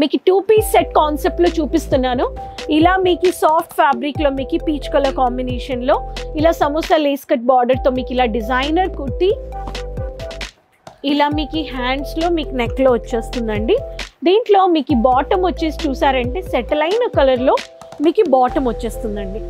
మీకు 2-piece set concept లో చూపిస్తున్నాను. ఇలా మీకు సాఫ్ట్ ఫ్యాబ్రిక్ లో మీకు పీచ్ కలర్ కాంబినేషన్ లో ఇలా సమోసా లేస్ కట్ బార్డర్ తో మీకు ఇలా డిజైనర్ కుర్తీ, ఇలా మీకు హ్యాండ్స్ లో మీకు నెక్ లో వచ్చేస్తుందండి. దీంట్లో మీకు బాటమ్ వచ్చేసి చూసారంటే సెటిల్ అయిన కలర్ లో మీకు బాటమ్ వచ్చేస్తుందండి.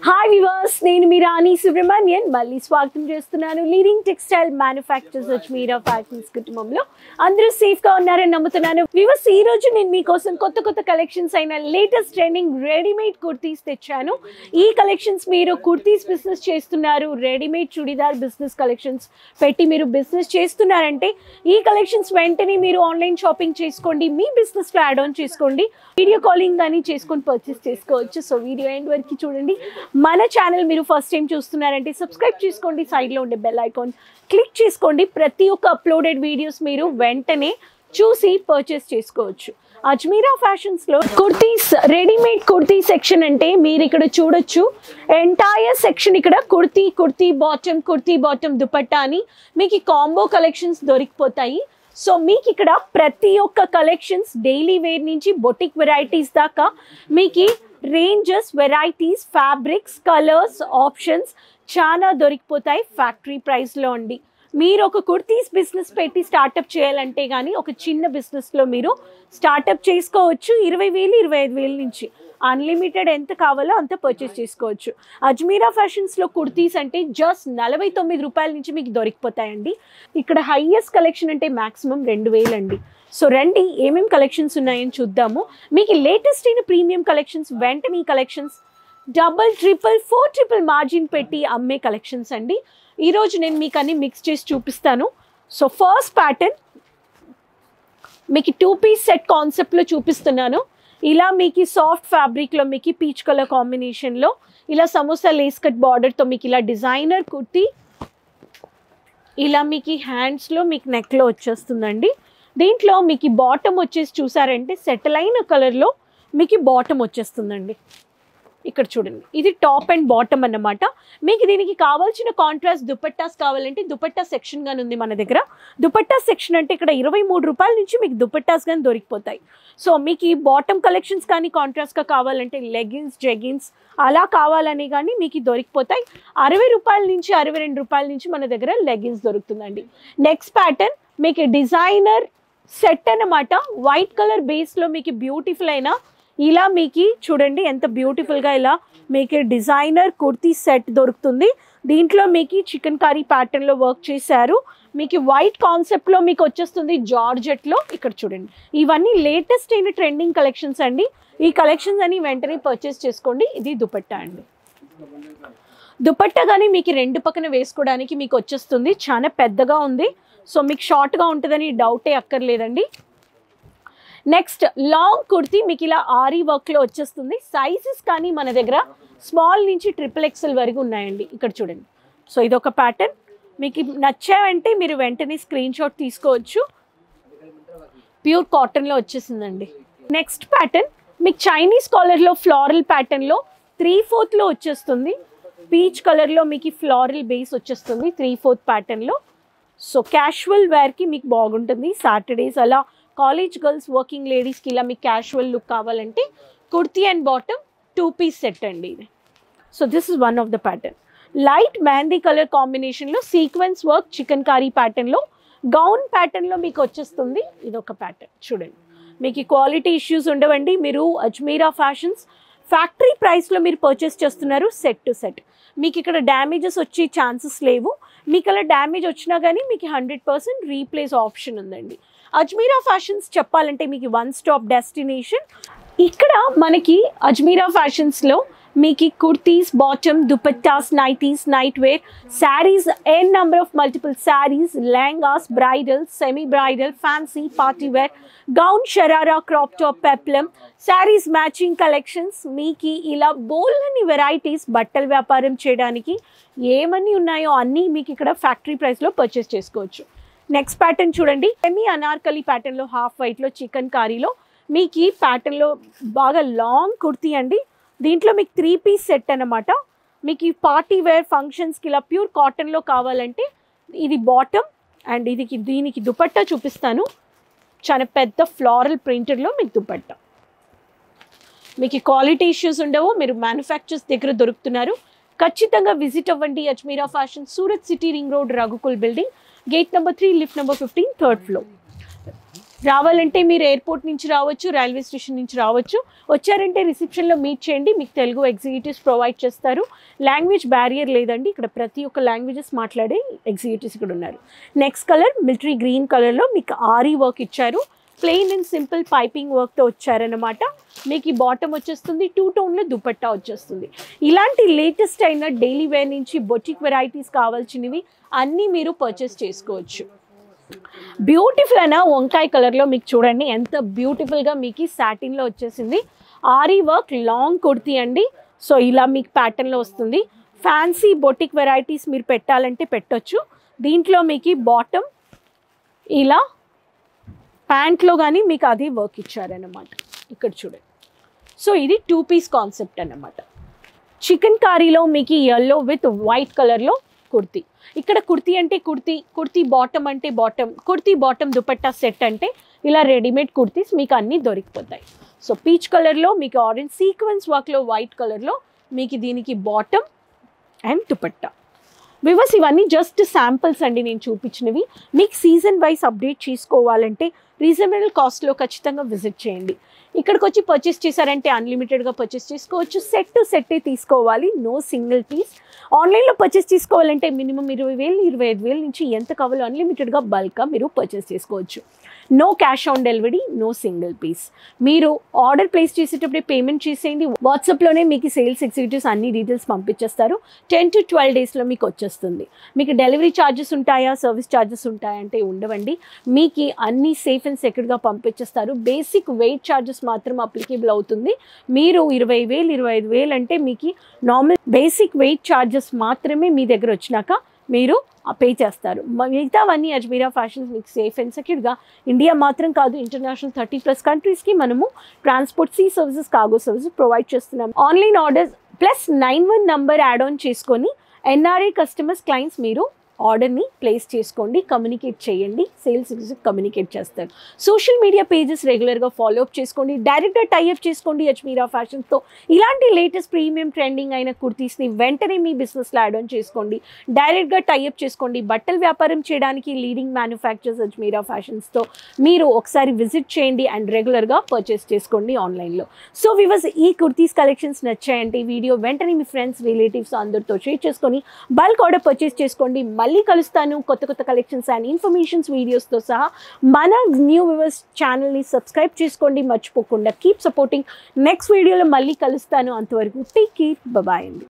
హాయ్ వ్యూవర్స్, నేను మీ రాణి సుబ్రహ్మణ్యన్ మళ్ళీ స్వాగతం చేస్తున్నాను leading textile manufacturers Ajmeera fashions కుటుంబంలో. అందరూ సేఫ్ గా ఉన్నారని నమ్ముతున్నాను. వ్యూవర్స్, ఈ రోజు నేను మీకోసం కొత్త కొత్త కలెక్షన్స్ అయిన లేటెస్ట్ ట్రెండింగ్ రెడీమేడ్ కుర్తీస్ తెచ్చాను. ఈ కలెక్షన్స్ మీరు కుర్తీస్ బిజినెస్ చేస్తున్నారు, రెడీమేడ్ చుడిదార్ బిజినెస్ కలెక్షన్స్ పెట్టి మీరు బిజినెస్ చేస్తున్నారంటే ఈ కలెక్షన్స్ వెంటనే మీరు ఆన్లైన్ షాపింగ్ చేసుకోండి, మీ బిజినెస్ లో యాడ్ ఆన్ చేసుకోండి, వీడియో కాలింగ్ కానీ చేసుకొని పర్చేస్ చేసుకోవచ్చు. సో వీడియో ఎండ్ వరకు చూడండి. మన ఛానల్ మీరు ఫస్ట్ టైం చూస్తున్నారంటే సబ్స్క్రైబ్ చేసుకోండి, సైడ్లో ఉండే బెల్ ఐకాన్ క్లిక్ చేసుకోండి. ప్రతి ఒక్క అప్లోడెడ్ వీడియోస్ మీరు వెంటనే చూసి పర్చేస్ చేసుకోవచ్చు. అజ్మీరా ఫ్యాషన్స్లో కుర్తీస్, రెడీమేడ్ కుర్తీ సెక్షన్ అంటే మీరు ఇక్కడ చూడొచ్చు. ఎంటైర్ సెక్షన్ ఇక్కడ కుర్తీ బాటమ్ దుపట్టా అని మీకు కాంబో కలెక్షన్స్ దొరికిపోతాయి. సో మీకు ఇక్కడ ప్రతి ఒక్క కలెక్షన్స్ డైలీ వేర్ నుంచి బొటిక్ వెరైటీస్ దాకా మీకు ranges, varieties, fabrics, colours, options చాలా దొరికిపోతాయి ఫ్యాక్టరీ ప్రైస్లో అండి. మీరు ఒక కుర్తీస్ బిజినెస్ పెట్టి స్టార్టప్ చేయాలంటే కానీ ఒక చిన్న బిజినెస్లో మీరు స్టార్టప్ చేసుకోవచ్చు. 20,000, 25,000 నుంచి అన్లిమిటెడ్ ఎంత కావాలో అంత పర్చేస్ చేసుకోవచ్చు. అజ్మీరా ఫ్యాషన్స్లో కుర్తీస్ అంటే జస్ట్ 49 రూపాయల నుంచి మీకు దొరికిపోతాయండి. ఇక్కడ హైయెస్ట్ కలెక్షన్ అంటే మ్యాక్సిమం 2,000 అండి. సో రండి, ఏమేమి కలెక్షన్స్ ఉన్నాయని చూద్దాము. మీకు లేటెస్ట్ అయిన ప్రీమియం కలెక్షన్స్, వెంటనే కలెక్షన్స్ 3,000, 4,000 మార్జిన్ పెట్టి అమ్మే కలెక్షన్స్ అండి. ఈరోజు నేను మీకు అన్ని మిక్స్ చేసి చూపిస్తాను. సో ఫస్ట్ ప్యాటర్న్ మీకు 2-piece సెట్ కాన్సెప్ట్లో చూపిస్తున్నాను. ఇలా మీకు సాఫ్ట్ ఫ్యాబ్రిక్లో మీకు పీచ్ కలర్ కాంబినేషన్లో ఇలా సమోసా లేస్ కట్ బార్డర్తో మీకు ఇలా డిజైనర్ కుర్తీ, ఇలా మీకు హ్యాండ్స్లో మీకు నెక్లో వచ్చేస్తుందండి. దీంట్లో మీకు బాటమ్ వచ్చేసి చూసారంటే సెటిల్ అయిన కలర్లో మీకు బాటమ్ వచ్చేస్తుందండి. ఇక్కడ చూడండి, ఇది టాప్ అండ్ బాటమ్ అన్నమాట. మీకు దీనికి కావాల్సిన కాంట్రాస్ట్ దుపట్టాస్ కావాలంటే దుపట్టా సెక్షన్ గాని ఉంది మన దగ్గర. దుపట్టా సెక్షన్ అంటే ఇక్కడ 23 రూపాయల నుంచి మీకు దుపట్టాస్ కానీ దొరికిపోతాయి. సో మీకు ఈ బాటమ్ కలెక్షన్స్ కానీ కాంట్రాస్ట్గా కావాలంటే లెగిన్స్, జెగిన్స్ అలా కావాలని కానీ మీకు దొరికిపోతాయి. 60 రూపాయల నుంచి 62 రూపాయల నుంచి మన దగ్గర లెగిన్స్ దొరుకుతుందండి. నెక్స్ట్ ప్యాటర్న్ మీకు డిజైనర్ సెట్ అన్నమాట. వైట్ కలర్ బేస్లో మీకు బ్యూటిఫుల్ అయిన ఇలా మీకు చూడండి ఎంత బ్యూటిఫుల్గా ఇలా మీకు డిజైనర్ కుర్తీ సెట్ దొరుకుతుంది. దీంట్లో మీకు చికెన్ కర్రీ ప్యాటర్న్లో వర్క్ చేశారు. మీకు వైట్ కాన్సెప్ట్లో మీకు వచ్చేస్తుంది జార్జెట్లో. ఇక్కడ చూడండి, ఇవన్నీ లేటెస్ట్ అయిన ట్రెండింగ్ కలెక్షన్స్ అండి. ఈ కలెక్షన్స్ అని వెంటనే పర్చేస్ చేసుకోండి. ఇది దుపట్టా అండి. దుపట్టా కానీ మీకు రెండు పక్కన వేసుకోవడానికి మీకు వచ్చేస్తుంది. చాలా పెద్దగా ఉంది, సో మీకు షార్ట్గా ఉంటుందని డౌటే అక్కర్లేదండి. నెక్స్ట్ లాంగ్ కుర్తీ మీకు ఇలా ఆరీ వర్క్లో వచ్చేస్తుంది. సైజెస్ కానీ మన దగ్గర స్మాల్ నుంచి XXL వరకు ఉన్నాయండి. ఇక్కడ చూడండి. సో ఇదొక ప్యాటర్న్ మీకు నచ్చావంటే మీరు వెంటనే స్క్రీన్ షాట్ తీసుకోవచ్చు. ప్యూర్ కాటన్లో వచ్చేసిందండి. నెక్స్ట్ ప్యాటర్న్ మీకు చైనీస్ కాలర్లో ఫ్లారల్ ప్యాటర్న్లో 3/4 వచ్చేస్తుంది. పీచ్ కలర్లో మీకు ఫ్లారల్ బేస్ వచ్చేస్తుంది 3/4 ప్యాటర్న్లో. సో క్యాషువల్ వేర్కి మీకు బాగుంటుంది. సాటర్డేస్ అలా కాలేజ్ గర్ల్స్, వర్కింగ్ లేడీస్కి ఇలా మీకు క్యాషువల్ లుక్ కావాలంటే kurti and bottom 2-piece set అండి ఇది. So this is one of the pattern. Light mehndi colour కాంబినేషన్లో సీక్వెన్స్ వర్క్ చికెన్ కర్రీ ప్యాటర్న్లో గౌన్ ప్యాటర్న్లో మీకు వచ్చేస్తుంది. ఇదొక ప్యాటర్న్ చూడండి. మీకు క్వాలిటీ ఇష్యూస్ ఉండవండి. మీరు అజ్మీరా ఫ్యాషన్స్ ఫ్యాక్టరీ ప్రైస్లో మీరు పర్చేస్ చేస్తున్నారు సెట్ టు సెట్. మీకు ఇక్కడ డ్యామేజెస్ వచ్చే ఛాన్సెస్ లేవు. మీకు అలా డ్యామేజ్ వచ్చినా కానీ మీకు 100% రీప్లేస్ ఆప్షన్ ఉందండి. అజ్మీరా ఫ్యాషన్స్ చెప్పాలంటే మీకు వన్ స్టాప్ డెస్టినేషన్. ఇక్కడ మనకి అజ్మీరా ఫ్యాషన్స్లో మీకు kurtis, bottom, dupattas, nighties, night wear, saris, N number of multiple saris, lehengas, bridal, semi bridal, fancy, party wear, gown, sharara, crop top, peplum, saris, matching collections, మీకు ఇలా బోల్డన్ని వెరైటీస్ బట్టల వ్యాపారం చేయడానికి ఏమన్నీ ఉన్నాయో అన్నీ మీకు ఇక్కడ ఫ్యాక్టరీ ప్రైస్లో పర్చేస్ చేసుకోవచ్చు. నెక్స్ట్ ప్యాటర్న్ చూడండి. సెమీ అనార్కలి ప్యాటర్న్లో హాఫ్ వైట్లో చికెన్ కారీలో మీకు ఈ ప్యాటర్న్లో బాగా లాంగ్ కుర్తీ అండి. దీంట్లో మీకు 3 పీస్ సెట్ అనమాట. మీకు ఈ పార్టీ వేర్ ఫంక్షన్స్కి ఇలా ప్యూర్ కాటన్లో కావాలంటే ఇది బాటమ్ అండ్ దీనికి దుపట్టా చూపిస్తాను. చాలా పెద్ద ఫ్లోరల్ ప్రింటెడ్లో మీకు దుపట్టా. మీకు క్వాలిటీ ఇష్యూస్ ఉండవు, మీరు మ్యానుఫ్యాక్చర్స్ దగ్గర దొరుకుతున్నారు. ఖచ్చితంగా విజిట్ అవ్వండి. Ajmeera fashion, Surat city ring road, Raghukul building, gate number 3, lift number 15, 3rd floor. రావాలంటే మీరు ఎయిర్పోర్ట్ నుంచి రావచ్చు, రైల్వే స్టేషన్ నుంచి రావచ్చు. వచ్చారంటే రిసెప్షన్లో మీట్ చేయండి, మీకు తెలుగు ఎగ్జిక్యూటివ్స్ ప్రొవైడ్ చేస్తారు. లాంగ్వేజ్ బ్యారియర్ లేదండి, ఇక్కడ ప్రతి ఒక్క లాంగ్వేజెస్ మాట్లాడే ఎగ్జిక్యూటివ్స్ ఇక్కడ ఉన్నారు. నెక్స్ట్ కలర్ మిలిటరీ గ్రీన్ కలర్లో మీకు ఆరీ వర్క్ ఇచ్చారు. ప్లెయిన్ అండ్ సింపుల్ పైపింగ్ వర్క్తో వచ్చారనమాట. మీకు ఈ బాటమ్ వచ్చేస్తుంది, 2 టోన్లో దుపట్టా వచ్చేస్తుంది. ఇలాంటి లేటెస్ట్ అయిన డైలీ వేర్ నుంచి బొటిక్ వెరైటీస్ కావాల్సినవి అన్నీ మీరు పర్చేస్ చేసుకోవచ్చు. బ్యూటిఫుల్ అయిన వంకాయ కలర్లో మీకు చూడండి ఎంత బ్యూటిఫుల్గా మీకు సాటిన్లో వచ్చేసింది. ఆరీ వర్క్ లాంగ్ కుర్తీ అండి. సో ఇలా మీకు ప్యాటర్న్లో వస్తుంది. ఫ్యాన్సీ బొటిక్ వెరైటీస్ మీరు పెట్టాలంటే పెట్టొచ్చు. దీంట్లో మీకు బాటమ్ ఇలా, ప్యాంట్లో కానీ మీకు అది వర్క్ ఇచ్చారన్నమాట. ఇక్కడ చూడండి. సో ఇది 2 పీస్ కాన్సెప్ట్ అన్నమాట. చికెన్ కారీలో మీకు ఎల్లో విత్ వైట్ కలర్లో కుర్తీ. ఇక్కడ కుర్తీ అంటే కుర్తీ బాటమ్ అంటే bottom, kurti bottom dupatta set అంటే ఇలా రెడీమేడ్ కుర్తీస్ మీకు అన్నీ దొరికిపోతాయి. సో పీచ్ కలర్లో మీకు ఆరెంజ్ సీక్వెన్స్ వర్క్లో వైట్ కలర్లో మీకు దీనికి బాటమ్ అండ్ దుపట్టా. వివర్స్ ఇవన్నీ జస్ట్ శాంపిల్స్ అండి నేను చూపించినవి. మీకు సీజన్ వైజ్ అప్డేట్ చేసుకోవాలంటే రీజనబుల్ కాస్ట్లో ఖచ్చితంగా విజిట్ చేయండి. ఇక్కడికి వచ్చి పర్చేస్ చేశారంటే అన్లిమిటెడ్గా పర్చేస్ చేసుకోవచ్చు. సెట్ టు సెట్టే తీసుకోవాలి, నో సింగిల్ పీస్. ఆన్లైన్లో పర్చేస్ చేసుకోవాలంటే మినిమం 20,000, 25,000 నుంచి ఎంత కావాలో అన్లిమిటెడ్గా బల్క్గా మీరు పర్చేస్ చేసుకోవచ్చు. No cash on delivery, no single piece. మీరు ఆర్డర్ ప్లేస్ చేసేటప్పుడే పేమెంట్ చేసేయండి. వాట్సాప్లోనే మీకు సేల్స్ ఎగ్జిక్యూటివ్స్ అన్ని డీటెయిల్స్ పంపించేస్తారు. 10 to 12 డేస్లో మీకు వచ్చేస్తుంది. మీకు డెలివరీ ఛార్జెస్ ఉంటాయా, సర్వీస్ ఛార్జెస్ ఉంటాయా అంటే ఉండవండి. మీకు అన్నీ సేఫ్ అండ్ సెక్యూర్గా పంపించేస్తారు. బేసిక్ వెయిట్ ఛార్జెస్ మాత్రం అప్లికేబుల్ అవుతుంది. మీరు 20,000, 25,000 అంటే మీకు నార్మల్ బేసిక్ వెయిట్ ఛార్జెస్ మాత్రమే మీ దగ్గర వచ్చినాక మీరు పే చేస్తారు. మిగతావన్నీ అజ్మీరా ఫ్యాషన్స్ మీకు సేఫ్ అండ్ సెక్యూర్గా ఇండియా మాత్రం కాదు, ఇంటర్నేషనల్ 30+ కంట్రీస్కి మనము transport, sea services, cargo services provide చేస్తున్నాం. Online orders +91 number add on చేసుకొని ఎన్ఆర్ఐ కస్టమర్స్, క్లయింట్స్ మీరు ఆర్డర్ని ప్లేస్ చేసుకోండి, కమ్యూనికేట్ చేయండి. సేల్స్ ఎగ్జిక్యూటివ్ కమ్యూనికేట్ చేస్తారు. సోషల్ మీడియా పేజెస్ రెగ్యులర్గా ఫాలో అప్ చేసుకోండి. డైరెక్ట్గా టైఅప్ చేసుకోండి అజ్మీరా ఫ్యాషన్స్తో. ఇలాంటి లేటెస్ట్ ప్రీమియం ట్రెండింగ్ అయిన కుర్తీస్ని వెంటనే మీ బిజినెస్లో యాడ్ ఆన్ చేసుకోండి. డైరెక్ట్గా టైఅప్ చేసుకోండి. బట్టల వ్యాపారం చేయడానికి లీడింగ్ మ్యానుఫ్యాక్చర్స్ అజ్మీరా ఫ్యాషన్స్తో మీరు ఒకసారి విజిట్ చేయండి అండ్ రెగ్యులర్గా పర్చేస్ చేసుకోండి ఆన్లైన్లో. సో వివర్స్, ఈ కుర్తీస్ కలెక్షన్స్ నచ్చాయంటే వీడియో వెంటనే మీ ఫ్రెండ్స్, రిలేటివ్స్ అందరితో షేర్ చేసుకొని బల్క్ ఆర్డర్ పర్చేస్ చేసుకోండి. మళ్ళీ కలుస్తాను కొత్త కలెక్షన్స్ అండ్ ఇన్ఫర్మేషన్స్ వీడియోస్తో సహా. మన న్యూ వ్యూవర్స్ ఛానల్ని సబ్స్క్రైబ్ చేసుకోండి మర్చిపోకుండా. Keep supporting. నెక్స్ట్ వీడియోలో మళ్ళీ కలుస్తాను. అంతవరకు టేక్ కేర్, బాయ్ అండి.